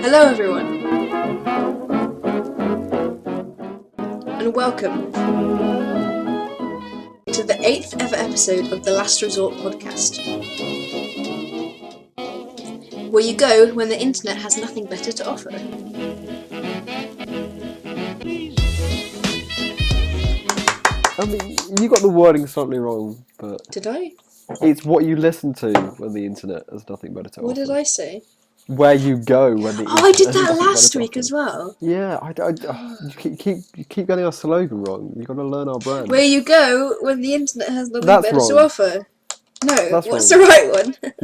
Hello everyone, and welcome to the 8th ever episode of the Last Resort podcast, where you go when the internet has nothing better to offer. I mean, you got the wording slightly wrong, but Did I? it's what you listen to when the internet has nothing better to offer. What did I say? Where you go when the internet Oh, I did has that nothing last better to week offer. as well. Yeah, you keep getting our slogan wrong. You got to learn our brand. Where you go when the internet has nothing That's better to wrong. offer. No, That's what's wrong. the right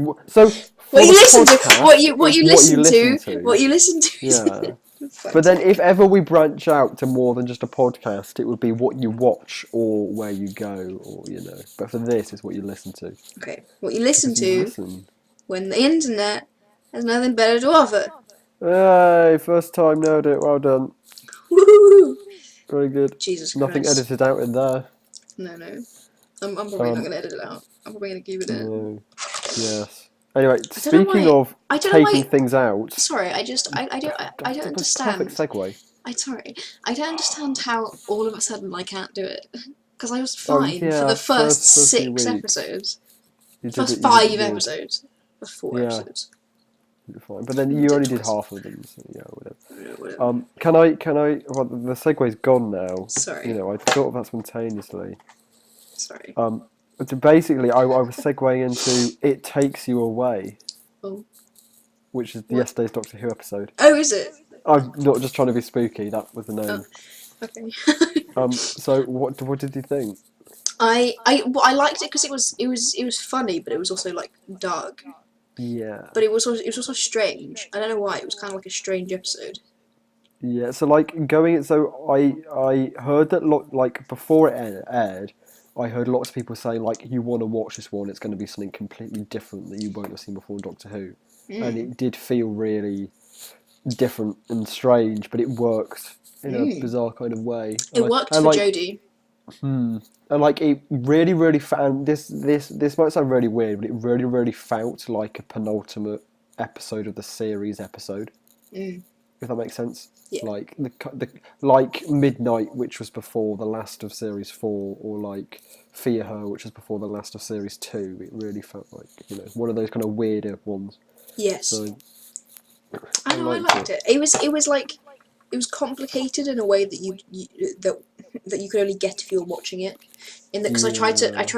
one? So What you listen to, podcast, what you it's listen to, what you listen to. Yeah. But then if ever we branch out to more than just a podcast, it would be what you watch or where you go, or But for this, it's what you listen to. Okay, what you listen Because you to listen. when the internet has nothing better to offer. Hey, first time nailed it. Well done. Woohoo! Very good. Jesus Nothing Christ. edited out in there. No. I'm probably not going to edit it out. I'm probably going to keep it in. No. Yes. Anyway, don't know speaking why- of I don't know taking why- things out. Sorry, I don't understand. Perfect segue. I don't understand how all of a sudden I can't do it. Because I was Oh, fine yeah, for the first first few 6 weeks. episodes. You did First it, you 5 did it good. episodes. First 4 Yeah. episodes. You're fine. But then you Did only did twice. half of them. So yeah, whatever. Yeah, whatever. Can I? Well, the segue's gone now. Sorry. I thought of that spontaneously. Sorry. So basically, I was segueing into "It Takes You Away," Oh. which is What? yesterday's Doctor Who episode. Oh, is it? I'm not just trying to be spooky. That was the name. Okay. So what did you think? I liked it because it was funny, but it was also like dark. Yeah. But it was also strange. I don't know why. It was kind of like a strange episode. Yeah, so I heard that before it aired, I heard lots of people saying you want to watch this one. It's going to be something completely different that you won't have seen before in Doctor Who, and it did feel really different and strange, but it worked in a bizarre kind of way. It worked for Jodie. And it really, really found this might sound really weird, but it really, really felt like a penultimate episode of the series episode. If that makes sense. Yeah. Like Midnight, which was before the last of series 4, or Fear Her, which was before the last of series 2. It really felt like one of those kind of weirder ones. Yes. So I liked it. It was complicated in a way that you could only get if you were watching it. Because I tried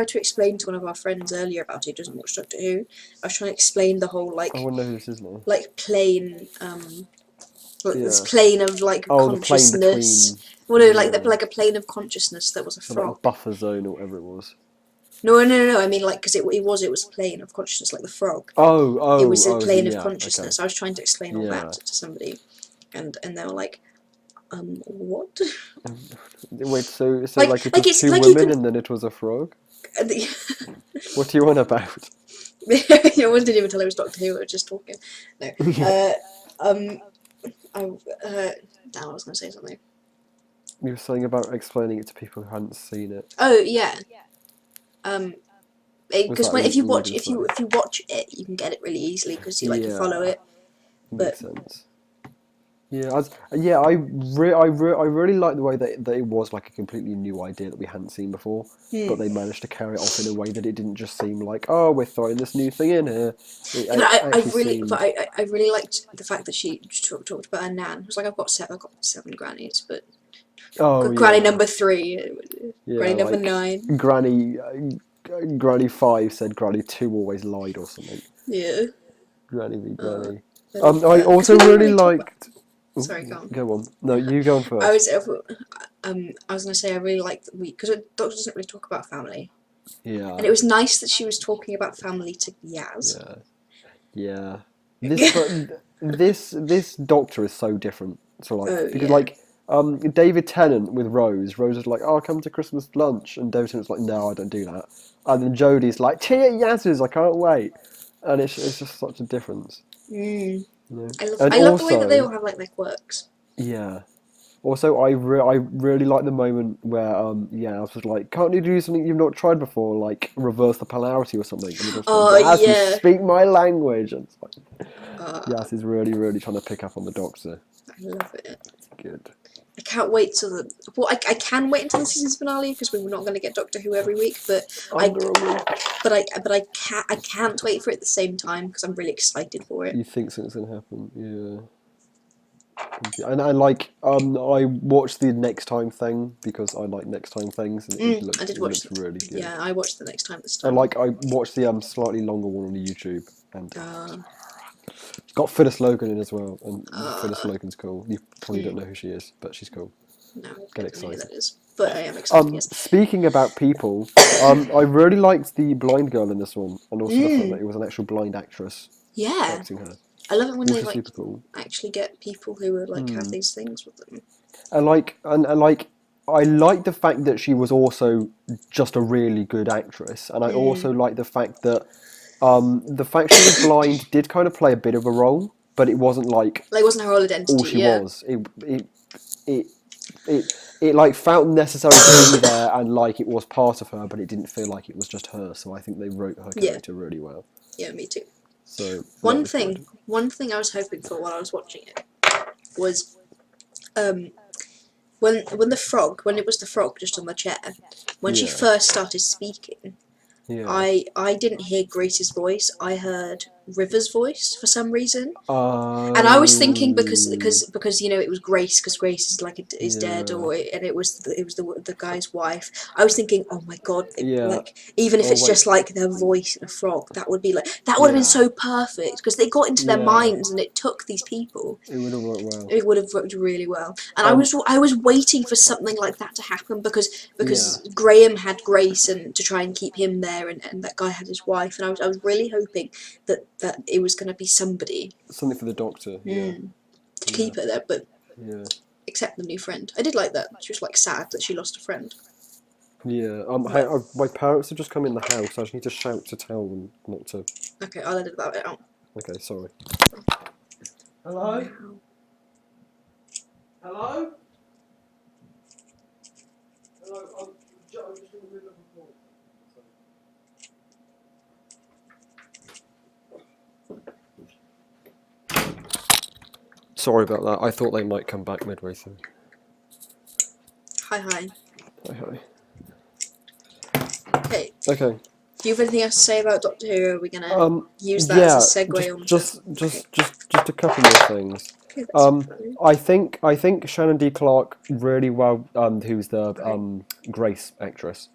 to explain to one of our friends earlier about it. Who doesn't watch Doctor Who. I was trying to explain the whole I wouldn't know who this is now. plane this plane of consciousness. The plane between, like a plane of consciousness that was a frog. buffer zone or whatever it was. No. I mean, because it was a plane of consciousness, like the frog. Oh. It was a plane of yeah, consciousness. okay. I was trying to explain all that to somebody, and they were like, what? Wait, so it was it's two like you women could- and then it was a frog? And What are you on about? I didn't even tell it was Doctor Who. I was just talking. No. Damn, I was going to say something. You were saying about explaining it to people who hadn't seen it. Oh yeah. Because that if you watch really it, you can get it really easily because you can follow it. Makes sense. Yeah, I really like the way that it was like a completely new idea that we hadn't seen before, but they managed to carry it off in a way that it didn't just seem like, oh, we're throwing this new thing in here. I really liked the fact that she talked about her nan. It was like I've got 7 grannies, but granny number 3, granny number 9. Granny 5 said Granny 2 always lied or something. Yeah. Granny v Granny. I also really liked. Sorry, go on. Go on. No, you go on first. I was going to say I really liked that because the Doctor doesn't really talk about family. Yeah. And it was nice that she was talking about family to Yaz. Yeah. This Doctor is so different. So David Tennant with Rose. Rose is like, oh, come to Christmas lunch, and David Tennant's like, no, I don't do that. And then Jodie's like, tea at Yaz's, I can't wait. And it's just such a difference. I love the way that they all have their quirks. Yeah. Also, I really like the moment where Yaz was like, can't you do something you've not tried before, like reverse the polarity or something? And he goes, Yaz, you speak my language. And it's like, Yas is really, really trying to pick up on the Doctor. I love it. It's good. I can't wait till the... Well, I can wait until the season's finale because we're not going to get Doctor Who every week, but I can't wait for it at the same time because I'm really excited for it. You think something's going to happen? Yeah. And I watched the Next Time thing because I like Next Time things, and it looks really good. Yeah, I watched the Next Time this time. And I watched the slightly longer one on the YouTube, and it's got Phyllis Logan in as well, and Phyllis Logan's cool. You probably don't know who she is, but she's cool. No, Get I don't excited. know who that is, but I am excited. Yes. Speaking about people, I really liked the blind girl in this one, and also the fact that it was an actual blind actress acting her. I love it when they super cool. actually get people who are have these things with them. I like the fact that she was also just a really good actress, and I also like the fact that she was blind did kind of play a bit of a role, but it wasn't like it wasn't her whole identity. All she was. It felt necessary to be there, and it was part of her, but it didn't feel like it was just her. So I think they wrote her character really well. Yeah, me too. So one thing I was hoping for while I was watching it was when the frog just on the chair, when she first started speaking, I didn't hear Grace's voice. I heard River's voice for some reason, and I was thinking because it was Grace, because Grace is is dead, and it was the guy's wife. I was thinking, oh my god, even if it's just their voice in a frog, that would have been so perfect, because they got into their minds and it took these people. It would have worked well. It would have worked really well, and I was waiting for something like that to happen because Graham had Grace and to try and keep him there, and that guy had his wife, and I was really hoping that it was going to be something for the Doctor, to keep her there, but except the new friend. I did like that. She was sad that she lost a friend. Yeah. My parents have just come in the house. I just need to shout to tell them not to. Okay, I'll edit that out. Okay, sorry. Hello? Hello? Hello, I'm just in the middle of a call. Sorry about that. I thought they might come back midway through. Hi. Hi. Okay. Okay. Do you have anything else to say about Doctor Who? Are we gonna use that as a segue on? Just a couple more things. Okay, I think Shannon D. Clarke really well. Who's the Grace actress?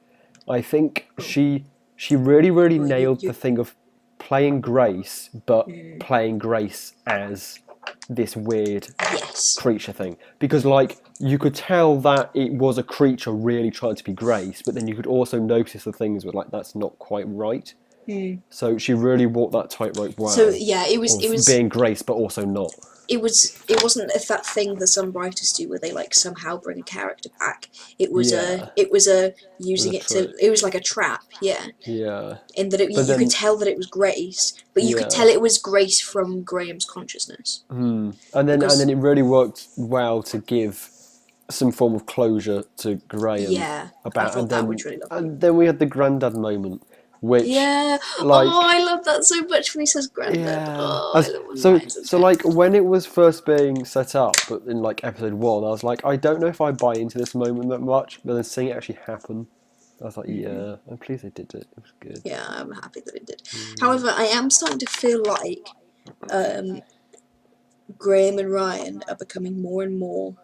I think she really nailed the thing of playing Grace, but playing Grace as this weird creature thing, because you could tell that it was a creature really trying to be Grace, but then you could also notice the things were that's not quite right. So she really walked that tightrope well. So yeah, it was being Grace, but also not. It wasn't that thing that some writers do where they somehow bring a character back. It was using it to. It was like a trap, yeah. Yeah. In that you could tell that it was Grace, but you could tell it was Grace from Graham's consciousness. And then it really worked well to give some form of closure to Graham. Yeah. And then we had the granddad moment. Which, I love that so much when he says granddad. Yeah. So when it was first being set up, but in episode 1, I was I don't know if I buy into this moment that much, but then seeing it actually happen, I was yeah, I'm pleased they did it. It was good. Yeah, I'm happy that it did. However, I am starting to feel like Graham and Ryan are becoming more and more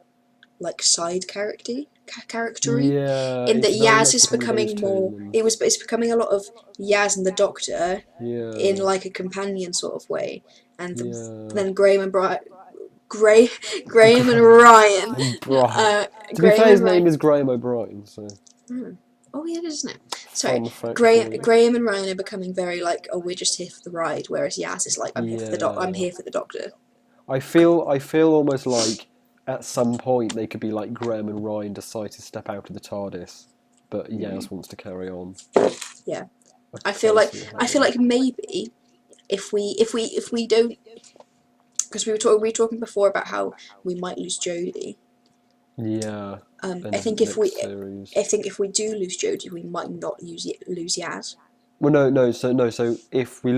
side charactery. In that Yaz is becoming more. It's becoming a lot of Yaz and the Doctor in a companion sort of way, and then Graham and Ryan. To be fair, his name is Graham O'Brien, so. Oh yeah, isn't it? Sorry, Graham and Ryan are becoming very we're just here for the ride, whereas Yaz is I'm here for the I'm here for the Doctor. I feel almost at some point they could be Graham and Ryan decide to step out of the TARDIS, but Yaz wants to carry on. Yeah, I feel like maybe if we don't, because we were talking before about how we might lose Jodie. Yeah. I think if we do lose Jodie, we might not lose Yaz. Well, no. So if we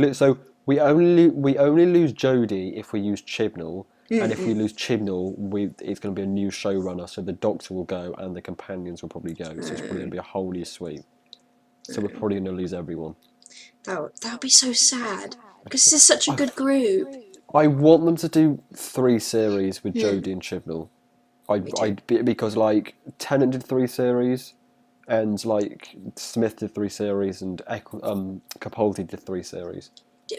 we only lose Jodie if we use Chibnall, and if we lose Chibnall, it's going to be a new showrunner. So the Doctor will go, and the companions will probably go. So it's probably going to be a whole new sweep. So we're probably going to lose everyone. That would be so sad because this is such a good group. I want them to do 3 series with Jodie and Chibnall. Because like Tennant did 3 series, and like Smith did 3 series, and Capaldi did 3 series.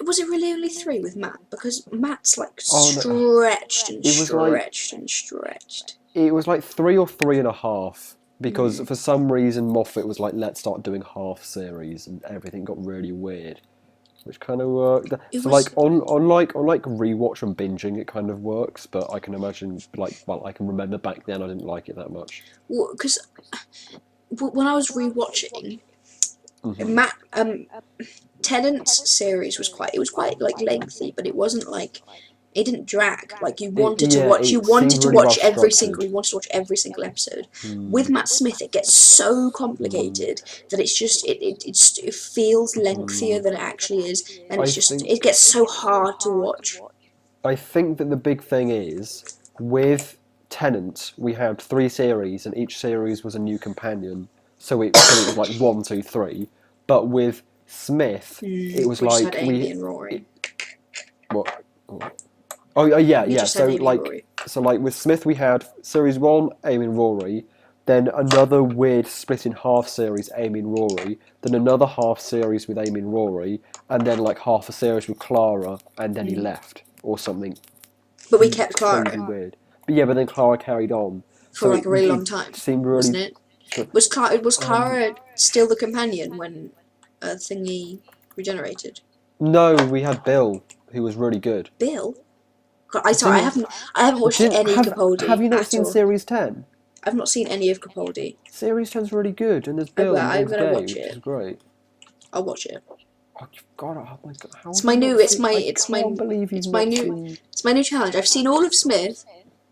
Was it really only 3 with Matt? Because Matt's like stretched and stretched. It was like 3 or 3.5. Because for some reason Moffat was like, let's start doing half series, and everything got really weird, which kind of worked. Like on rewatch and binging, it kind of works. But I can imagine, I can remember back then I didn't like it that much. Well, because when I was rewatching, Matt Tennant's series was quite like lengthy, but it wasn't like. It didn't drag. Like you wanted to watch. You wanted to watch every single. You wanted to watch every single episode. With Matt Smith, it gets so complicated that it's just it feels lengthier than it actually is, and it gets so hard to watch. I think that the big thing is with Tennant, we had 3 series, and each series was a new companion. So it was like 1, 2, 3. But with Smith, it was like had Amy and Rory. What? Oh yeah. So like with Smith, we had series 1, Amy and Rory, then another weird split in half series, Amy and Rory, then another half series with Amy and Rory, and then like half a series with Clara, and then he left or something. But we kept Clara. Weird. But then Clara carried on for like a really long time. Seemed really. Wasn't it? Was Clara still the companion when Thingy regenerated? No, we had Bill, who was really good. Bill. I haven't watched any Capaldi. Have you not seen Series 10? I've not seen any of Capaldi. Series 10's really good, and there's Bill. I'm gonna watch it. It's great. I'll watch it. Oh, you've got it! Oh my god! It's my new challenge. I've seen all of Smith.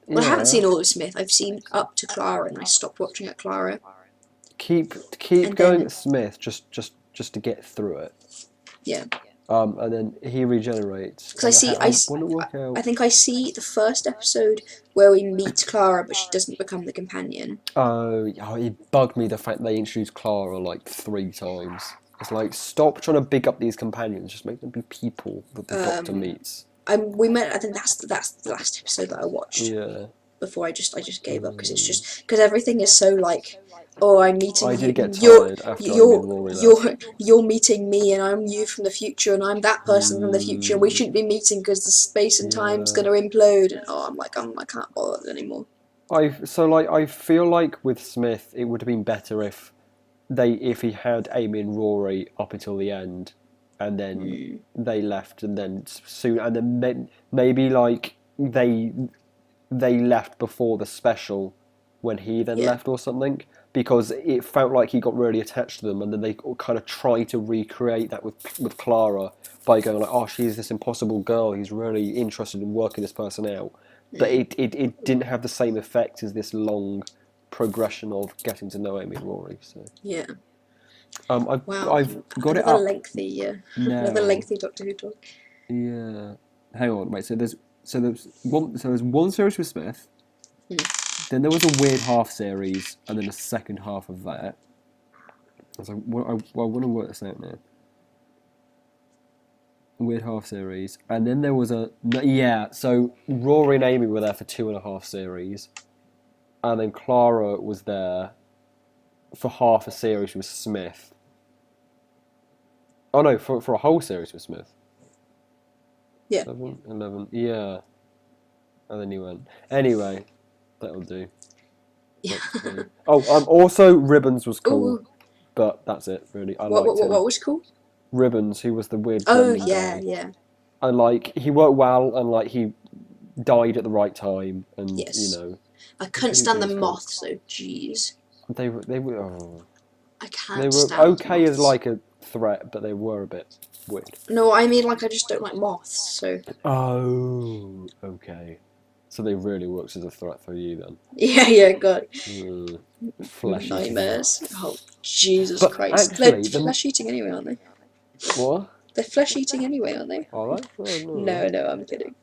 Well, I haven't seen all of Smith. I've seen up to Clara, and I stopped watching at Clara. Keep going at Smith, just to get through it. Yeah. And then he regenerates. Because I think I see the first episode where we meet Clara, but she doesn't become the companion. Oh, it bugged me the fact they introduced Clara like 3 times. It's like, stop trying to big up these companions, just make them be people that the Doctor meets. I think that's the last episode that I watched. Yeah. Before I just gave up because everything is so like, oh, I'm meeting you. I did get tired after you're meeting me, and I'm you from the future, and I'm that person from the future, and we shouldn't be meeting because the space and time's going to implode. And I can't bother anymore. I feel like with Smith, it would have been better if he had Amy and Rory up until the end, and then they left, and then soon, and then maybe like they left before the special when he then left or something, because it felt like he got really attached to them, and then they kind of tried to recreate that with Clara by going like, oh, she's this impossible girl, he's really interested in working this person out. But it didn't have the same effect as this long progression of getting to know Amy and Rory. So yeah. I've got it up. Another lengthy Doctor Who talk. Yeah. Hang on, wait. So there's one series with Smith. Then there was a weird half series, and then a second half of that. I want to work this out now. Weird half series, and then there was So Rory and Amy were there for 2.5 series, and then Clara was there for half a series with Smith. Oh no, for a whole series with Smith. Yeah. 7, 11, yeah. And then he went. Anyway, that'll do. Yeah. Also Ribbons was cool, Ooh. but that's it really. What was cool? Ribbons, who was the weird. Oh yeah, yeah. And like he worked well, and like he died at the right time, and yes. you know. I couldn't stand the moths, so jeez. They were. Oh. I can't. They were okay as like a threat, but they were a bit weird. No, I mean like I just don't like moths, so. Oh, okay. So they really works as a threat for you then. Yeah, God. Flesh nightmares. Oh, Jesus but Christ! Actually, they're flesh eating anyway, aren't they? What? They're flesh-eating anyway, aren't they? Are they? Oh, no. No, I'm kidding.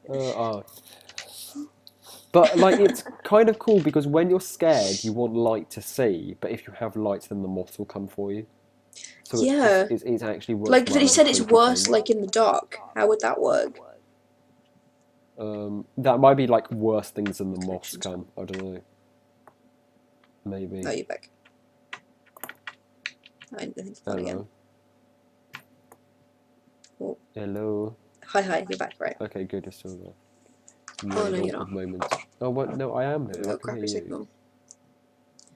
But like, it's kind of cool because when you're scared, you want light to see. But if you have light, then the moths will come for you. So Yeah. it's actually worse. Like, he said it's worse, like, in the dark. How would that work? That might be like worse things than the moths can. I don't know. Maybe. No, you're back. I think it's gone again. Oh. Hello. Hi, you're back, right? Okay, good, you're still there. Oh, no, you're not. Moments. Oh, what? No, I am here. No, crappy signal.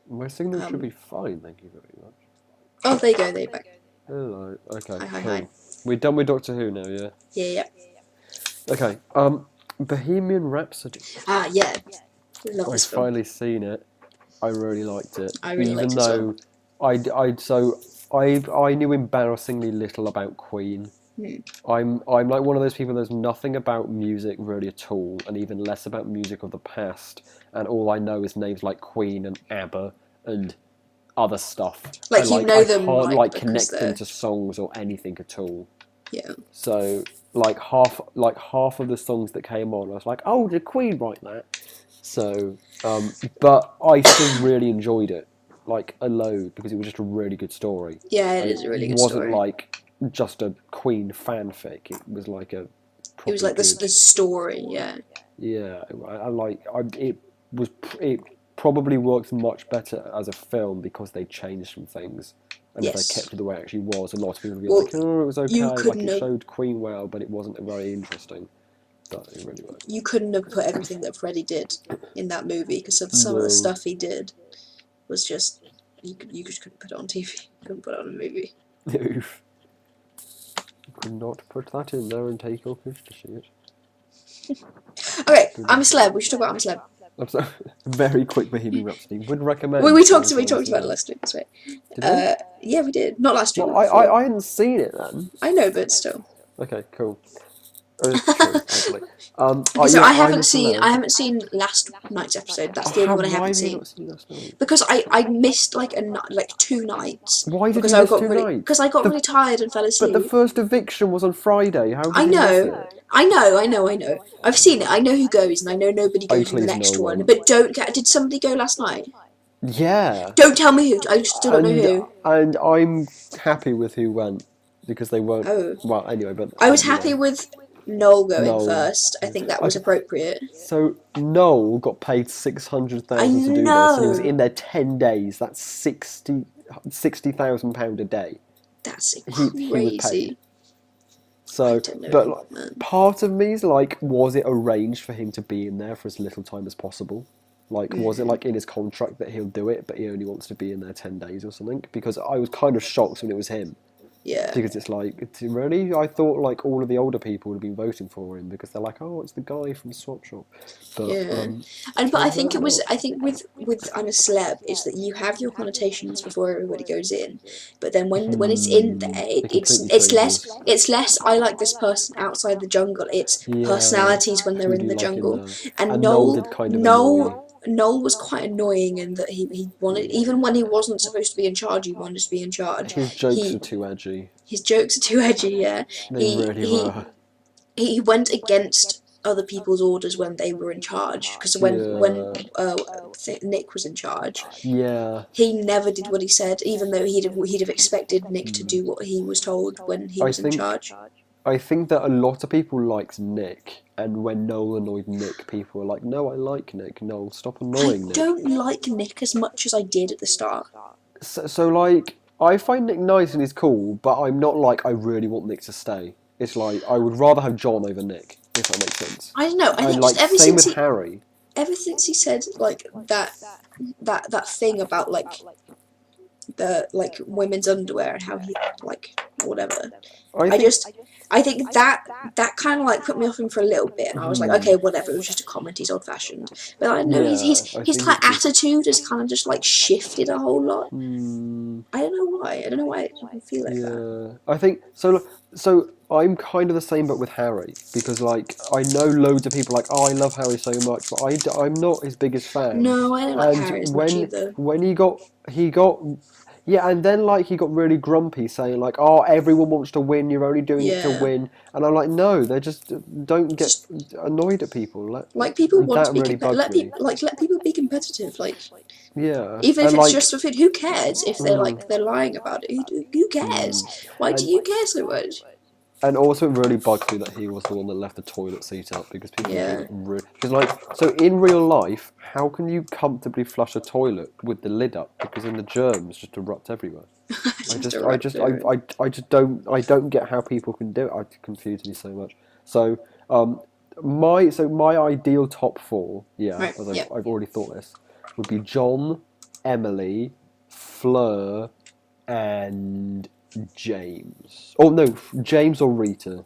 My signal should be fine, thank you very much. Oh, there you go, there you're back. Hello. Okay, Hi. We're done with Doctor Who now, yeah? Yeah. Okay, Bohemian Rhapsody. Ah, yeah. Love this I've film. finally seen it. I really liked it. I really liked it Even though I knew embarrassingly little about Queen. I'm like one of those people. There's nothing about music really at all, and even less about music of the past. And all I know is names like Queen and ABBA and other stuff. Like, and, you know them, I can't like, connect because them to songs or anything at all. Yeah. So half of the songs that came on, I was like, oh, did Queen write that? So, but I still really enjoyed it, like a load, because it was just a really good story. Yeah, it is a really good story. It wasn't like just a Queen fanfic. It was like a. It was like the story, yeah. Yeah, it probably works much better as a film because they changed some things. And if they kept it the way it actually was, a lot of people would be like, oh, it was okay, like it showed Queen well, but it wasn't very interesting. But it really worked. You couldn't have put everything that Freddie did in that movie, because some of the stuff he did was just, you just couldn't put it on TV. You couldn't put it on a movie. Oof. You could not put that in there and take your fish to see it. Okay, I'm a Celeb. We should talk about I'm a Celeb. I'm sorry. Very quick Bohemian Rhapsody. Would recommend. We talked about it last week. That's right. Did we? Yeah, we did. Not last week. Well, I hadn't seen it then. I know, but still. Okay, cool. It's true, actually. So I haven't seen last night's episode. That's the only one I haven't seen. Not seen last night? Because I missed like 2 nights. Why did you miss 2 nights? Because I got really tired and fell asleep. But the first eviction was on Friday. How did you miss it? I know. I've seen it. I know who goes, and I know nobody goes in the next one. But did somebody go last night? Yeah. Don't tell me who. I still don't know who. And I'm happy with who went because they weren't. Oh. Well, anyway, but I was happy with Noel going first. I think that was appropriate. So Noel got paid $600,000 to do this, and he was in there 10 days. That's £60,000 a day. That's He was paid. crazy. So, but part of me is like, was it arranged for him to be in there for as little time as possible? Like, was it like in his contract that he'll do it, but he only wants to be in there 10 days or something? Because I was kind of shocked when it was him. Yeah. Because it's like, really? I thought like all of the older people would have been voting for him because they're like, oh, it's the guy from Swap Shop. But, yeah. But I think with I'm a Celeb is that you have your connotations before everybody goes in, but then when it's in there, it's less I like this person outside the jungle. It's personalities when they're in the jungle. And Noel was quite annoying in that he wanted, even when he wasn't supposed to be in charge, he wanted to be in charge. His jokes are too edgy. His jokes are too edgy, yeah. They really were. He went against other people's orders when they were in charge, because when Nick was in charge, he never did what he said, even though he'd have expected Nick to do what he was told when he was in charge. I think that a lot of people liked Nick, and when Noel annoyed Nick, people were like, no, I like Nick. Noel, stop annoying Nick. I don't like Nick as much as I did at the start. So like, I find Nick nice and he's cool, but I'm not like, I really want Nick to stay. It's like, I would rather have John over Nick, if that makes sense. I don't know. I think like, same with Harry. Ever since he said, like, that thing about, like, the, like, women's underwear and how he, like, whatever. I think that kind of like put me off him for a little bit, and I was like, okay, whatever. It was just a comment. He's old-fashioned, but I don't know. His like attitude has kind of just like shifted a whole lot. I don't know why. I don't know why I feel like that. I think so. So I'm kind of the same, but with Harry, because like I know loads of people like, oh, I love Harry so much, but I'm not his biggest fan. No, I don't like Harry as much either. When Yeah, and then like he got really grumpy, saying like, "Oh, everyone wants to win. You're only doing it to Yeah. win." And I'm like, "No, they just don't get Just annoyed at people." like people want to That be really bugs me. let people be competitive. Like Yeah, even if and it's like, just for food, who cares if they're lying about it? Who cares? Why do and you care so much? and also it really bugs me that he was the one that left the toilet seat up because people are Yeah. being rude. Because like, so in real life, how can you comfortably flush a toilet with the lid up? Because then the germs just erupt everywhere. I don't get how people can do it. It confuses me so much. So, my ideal top four, Right. as Yeah. I've already thought this, would be John, Emily, Fleur, and James. Oh no, James or Rita.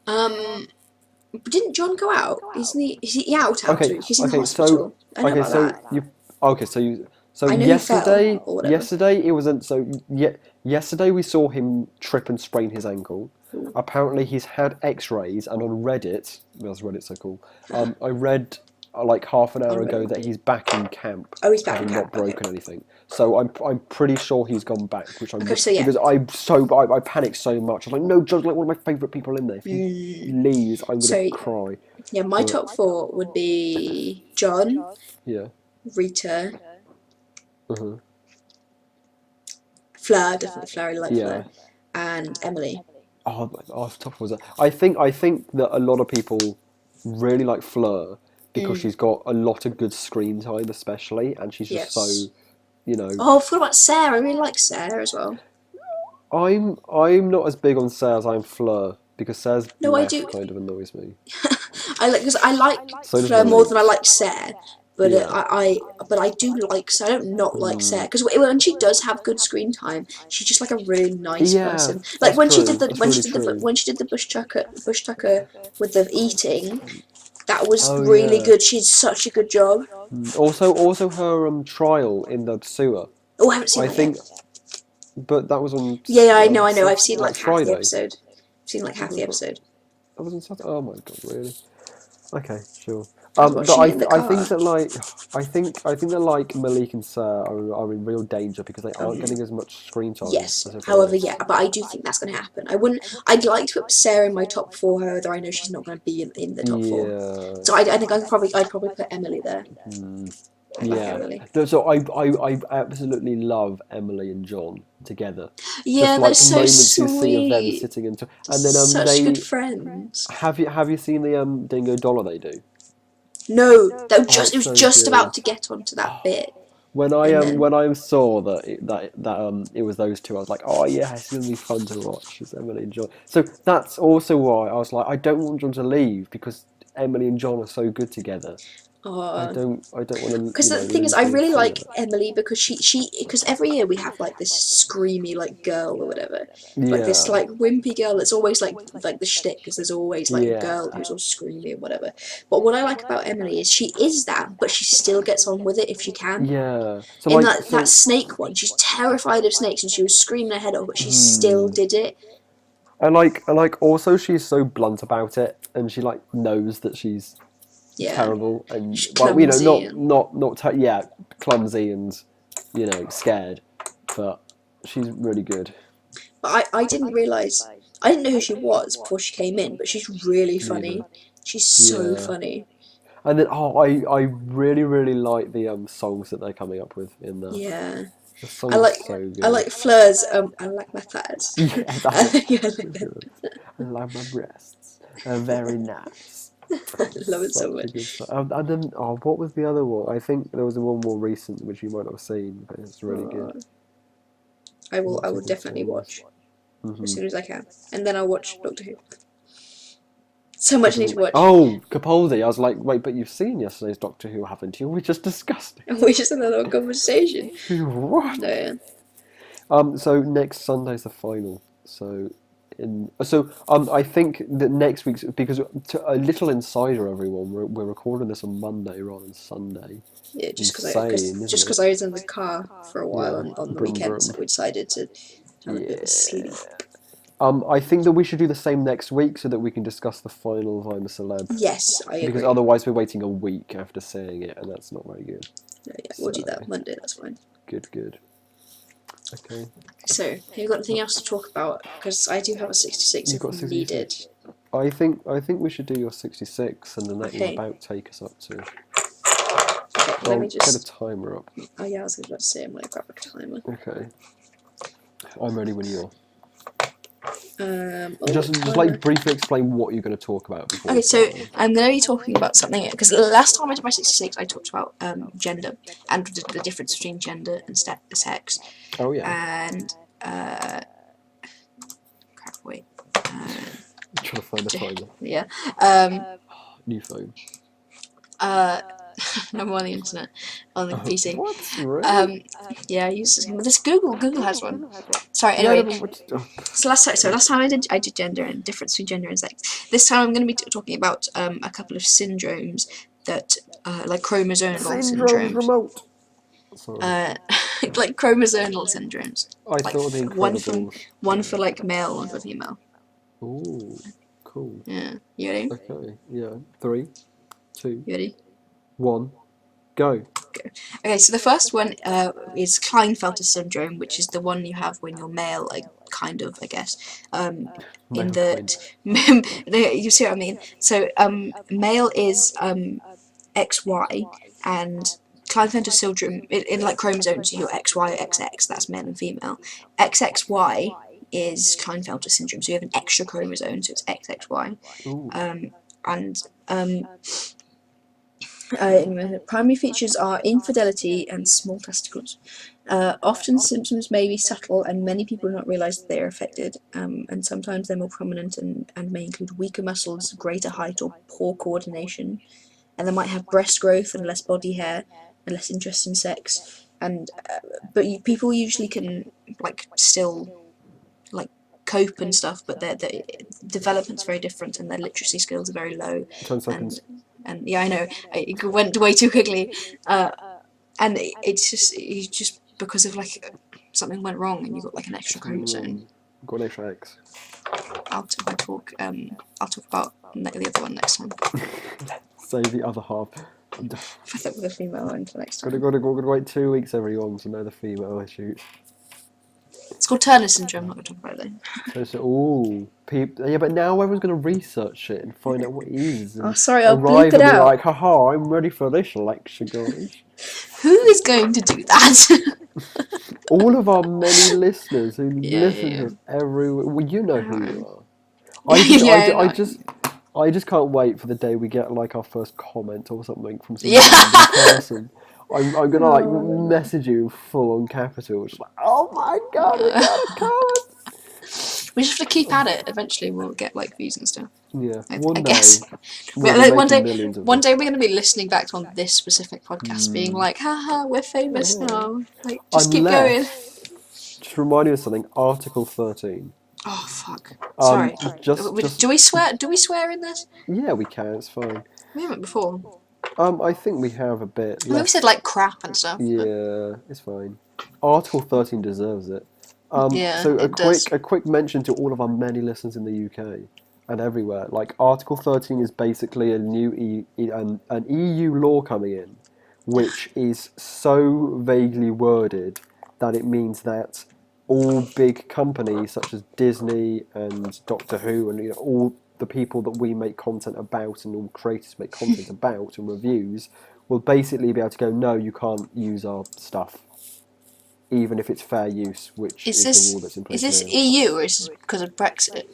Didn't John go out? Isn't he? Is he out? Okay, He's in the okay, hospital. I know okay, about so that. you, okay, so you, so I know he fell or whatever. yesterday it wasn't so. Yesterday we saw him trip and sprain his ankle. Apparently he's had X-rays, and on Reddit, that's Reddit so cool. I read like half an hour On ago Reddit. that he's back in camp. Oh, he's back in having camp, not broken okay. anything. So I'm pretty sure he's gone back, which I'm Okay, so yeah. because I panicked so much. I was like, no, John's like one of my favourite people in there. If he leaves, I'm gonna So cry. yeah, my But- top four would be John, Yeah. Rita, Uh-huh. Fleur, definitely Fleur, I like Yeah. Fleur, and Emily. Oh, tough was that? I think that a lot of people really like Fleur because she's got a lot of good screen time, especially, and she's just so, Yes. you know. Oh, I forgot about Sarah. I really like Sarah as well. I'm not as big on Sarah as I'm Fleur because Sarah's No, I breath do. kind of annoys me. I like So does Fleur more Marie. than I like Sarah. But Yeah. I do like Sarah. I don't not like Sarah because when she does have good screen time, she's just like a really nice Yeah, person. Like that's when she true. did the That's when really she did the true. when she did the bush tucker with the eating, that was Oh, really yeah. good. She did such a good job. Also her trial in the sewer. Oh, I haven't seen I that think, yet. but that was on. Yeah, I know. I've seen like last half the Friday. episode. I've seen like half the episode. That was on Saturday. Oh my god, really? Okay, sure. I was But watching it in the I think car. that like I think that like Malik and Sarah are in real danger because they aren't getting as much screen time. Yes. as everyone However, else. yeah, but I do think that's going to happen. I wouldn't. I'd like to put Sarah in my top four. However, I know she's not going to be in the top four. Yeah. So I think I'd probably put Emily there. I like Yeah. Emily. So I absolutely love Emily and John together. Yeah, Just they're like so moments you see of them sweet. sitting and and then Such good friends. have you seen the Dingo Dollar they do? No, that was it's it was so just good. about to get onto that bit. When And then- I saw that it was those two, I was like, oh yeah, it's gonna be fun to watch. It's Emily and John. So that's also why I was like, I don't want John to leave because Emily and John are so good together. I don't want to. Because the thing is, I really like Emily because because every year we have like this screamy like girl or whatever, like this Yeah. like wimpy girl that's always like the shtick because there's always like Yeah. a girl who's all screamy or whatever. But what I like about Emily is she is that, but she still gets on with it if she can. Yeah. So In like that snake one, she's terrified of snakes and she was screaming her head off, but she still did it. and like also she's so blunt about it, and she like knows that she's Yeah. terrible and She's well, you know, clumsy not clumsy and scared, but she's really good. But I didn't realise, I didn't know who she was before she came in, but she's really funny. She's so Yeah. funny. And then I really like the songs that they're coming up with in the. Yeah. The songs I like are so good. I like Fleur's I like my thighs. Yeah, that's Yeah, I like that. I like my breasts. They're very nice. I love it so Such a much. good song. And then what was the other one? I think there was one more recent which you might not have seen, but it's really good. I will Lots of good definitely songs. watch Mhm. as soon as I can. And then I'll watch Doctor Who. So much I need to watch. Oh, Capaldi. I was like, wait, but you've seen yesterday's Doctor Who, haven't you? We just discussed And we just had another conversation. it. What? No, yeah. So next Sunday's the final. I think that next week's because a little insider, everyone. We're recording this on Monday rather than Sunday. Yeah, just Insane, isn't because it? I was in the car for a while Yeah, on the brum, weekends, brum. we decided to have a bit of a sleep. I think that we should do the same next week so that we can discuss the final of I'm a Celeb. Yes, I agree. Because otherwise we're waiting a week after seeing it, and that's not very good. Yeah, we'll do that Monday. That's fine. Good. Okay. So, have you got anything else to talk about? Because I do have a 66 You've if got 66? needed. I think we should do your 66 and then that will Okay. about take us up to. Okay, let me Get a just. timer up. Oh yeah, I was about to say I'm gonna grab a timer. Okay. I'm ready when you are. Oh, Just like briefly explain what you're going to talk about before. Okay, so I'm going to be talking about something because last time I did my 66, I talked about gender and the difference between gender and sex. Oh yeah. And crap, wait. I'm trying to find a timer. Yeah. New phone. I'm on the internet on the PC. What? Really? Yeah, I use this Google. Google has one. Sorry. Anyway. So last time I did gender and difference between gender and sex. This time I'm going to be talking about a couple of syndromes that like chromosomal syndromes. Remote. Sorry. Like chromosomal syndromes. I Like thought the Incredibles. one for like male, one for female. Ooh, cool. Yeah. You ready? Okay. Yeah. 3, 2, You ready? 1, go. Okay, so the first one is Kleinfelters syndrome, which is the one you have when you're male, like kind of, I guess. In that, you see what I mean. So male is XY, and Kleinfelter syndrome in like chromosomes, you're XY, XX, that's male and female. XXY is Kleinfelter syndrome, so you have an extra chromosome, so it's XXY. Ooh. Anyway, the primary features are infidelity and small testicles. Often symptoms may be subtle and many people do not realise that they are affected, and sometimes they're more prominent and may include weaker muscles, greater height or poor coordination, and they might have breast growth and less body hair and less interest in sex, and people usually can like still like cope and stuff, but their development's very different and their literacy skills are very low. 10 seconds. And yeah, I know, it went way too quickly, and it's just because of like something went wrong and you got like an extra chromosome. Got an extra X. I'll talk about the other one next time. Save the other half. For the female one for next time. Gotta wait 2 weeks everyone to know the female issue. It's called Turner syndrome. I'm not going to talk about it though. Ooh, yeah, but now everyone's going to research it and find out what it is. Oh, sorry, I'll bleep arrive it and be out. like, haha, I'm ready for this lecture, guys. Who is going to do that? All of our many listeners who listen to us every week. Well, you know who you are. I just can't wait for the day we get like our first comment or something from some random person. I'm gonna like message you full on capital, just like, oh my god, we got a comment. We just have to keep at it. Eventually, we'll get like views and stuff. Yeah, I one guess. One day we're gonna be listening back on this specific podcast, being like, haha, we're famous now. Like, just keep going. Just remind you of something. Article 13. Oh fuck! Sorry. Do we swear? Do we swear in this? Yeah, we can. It's fine. We haven't before. I think we have a bit. I think we said like crap and stuff. Yeah, it's fine. Article 13 deserves it. Yeah, so does. a quick mention to all of our many listeners in the UK and everywhere. Like Article 13 is basically a new an EU law coming in, which is so vaguely worded that it means that all big companies such as Disney and Doctor Who and all the people that we make content about and all creators make content about and reviews will basically be able to go, no, you can't use our stuff, even if it's fair use, which is the rule that's in place. Is this EU or is this because of Brexit?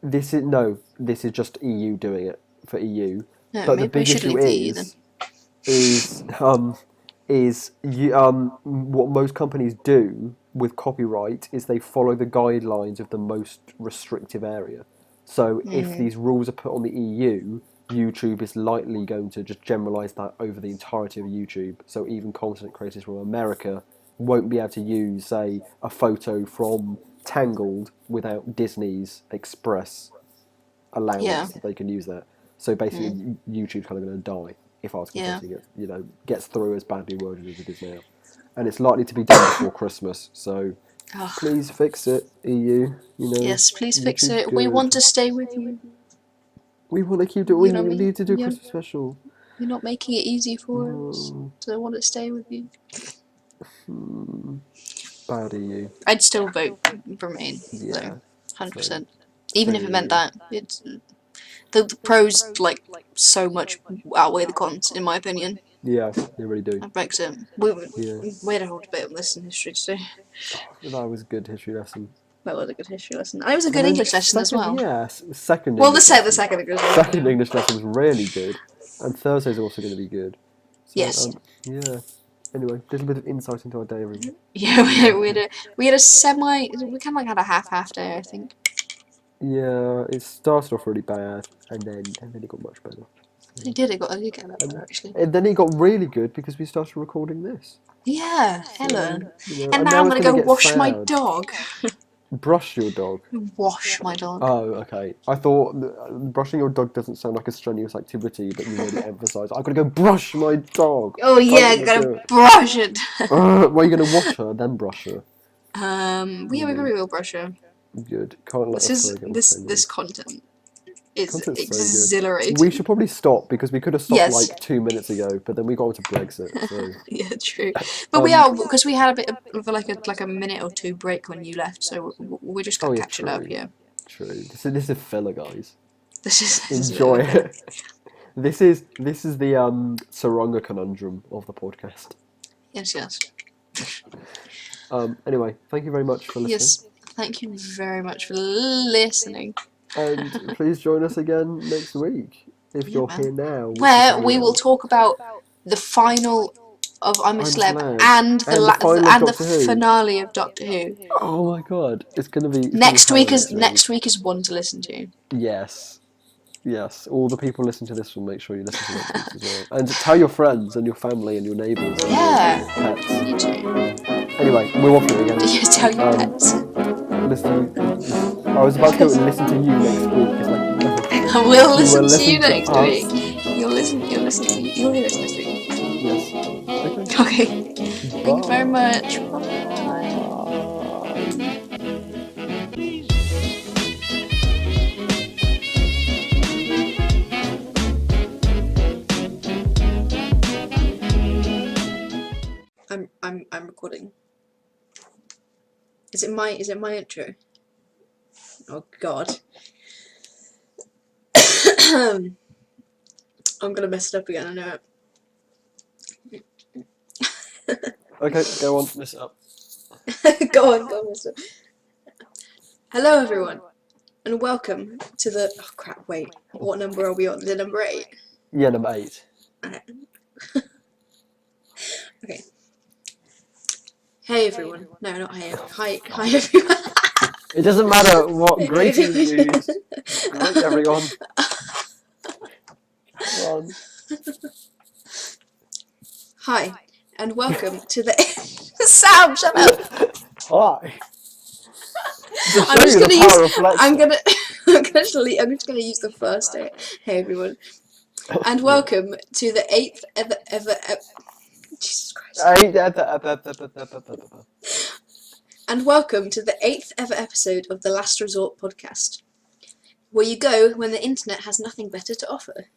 This is just EU doing it for EU. No, but the big issue is what most companies do with copyright is they follow the guidelines of the most restrictive area. So if these rules are put on the EU, YouTube is likely going to just generalise that over the entirety of YouTube. So even content creators from America won't be able to use, say, a photo from Tangled without Disney's express allowance that they can use that. So basically, YouTube's kind of going to die if Article 13 gets through as badly worded as it is now. And it's likely to be done before Christmas, so please fix it, EU. Yes, please fix it. We want to stay with you. We want to keep doing. We need to do a Christmas special. You're not making it easy for us, so I want to stay with you. Bad EU. I'd still vote Remain. Yeah. 100%. Even if it meant EU. that, it's the pros like so much outweigh the cons, in my opinion. Yeah, they really do. Of Brexit. Yeah. We had a whole debate on this in history today. That was a good history lesson. That was a good history lesson. And it was a good And then English lesson as well. Yeah, second. Well, English the lesson. second English lesson. Second English lesson was really good, and Thursday's also going to be good. So, Yes. Yeah. Anyway, a little bit of insight into our day, everyone. Yeah, we had a semi. We kind of like had a half day, I think. Yeah, it started off really bad, and then it got much better. It did. It did get better actually. And then it got really good because we started recording this. Yeah, Helen. You know, And now I'm it's gonna go get wash my sad. dog. Brush your dog. Wash my dog. Oh, okay. I thought brushing your dog doesn't sound like a strenuous activity, but you really emphasise. I've got to go brush my dog. Oh yeah, I'm gotta brush it. Well, you're gonna wash her, then brush her. We probably will brush her. Good. Can't let This content is Content's so good. exhilarating. We should probably stop because we could have stopped Yes. like 2 minutes ago, but then we got into Brexit. So. Yeah, true. But we are because we had a bit of like a minute or two break when you left, so we're just gonna catch it up. Yeah. True. This is filler, guys. This is Enjoy it. This is the Sarunga conundrum of the podcast. Yes. Anyway, thank you very much for listening. Yes. Thank you very much for listening. And please join us again next week if you're here now. Where we will talk about the final of I'm a Celeb and the finale of Doctor Who. Oh my god, it's gonna be Next week is one to listen to. Yes. All the people listening to this will make sure you listen to next week as well, and tell your friends and your family and your neighbours. Yeah, and your pets. you too. Anyway, we're off here again. Yeah, tell your pets. I was about to go and listen to you next week. It's like, I will listen to you next week. You'll hear us next week. Yes. Okay. Thank you very much. Bye. I'm recording. Is it my intro? Oh god. I'm gonna mess it up again, I know it. Okay, go on, mess it up. Go on, mess it up. Hello everyone, and welcome to the... Oh crap, wait. What number are we on? The number 8? Yeah, number 8. Okay. Hey everyone. No, not hey. Hi everyone. It doesn't matter what greeting you use. Hi everyone. Come on. Hi, and welcome to the... Sam, shut up! Hi. I'm just gonna use the first day. Hey everyone. And welcome to the 8th ever Jesus Christ. And welcome to the 8th ever episode of the Last Resort podcast, where you go when the internet has nothing better to offer.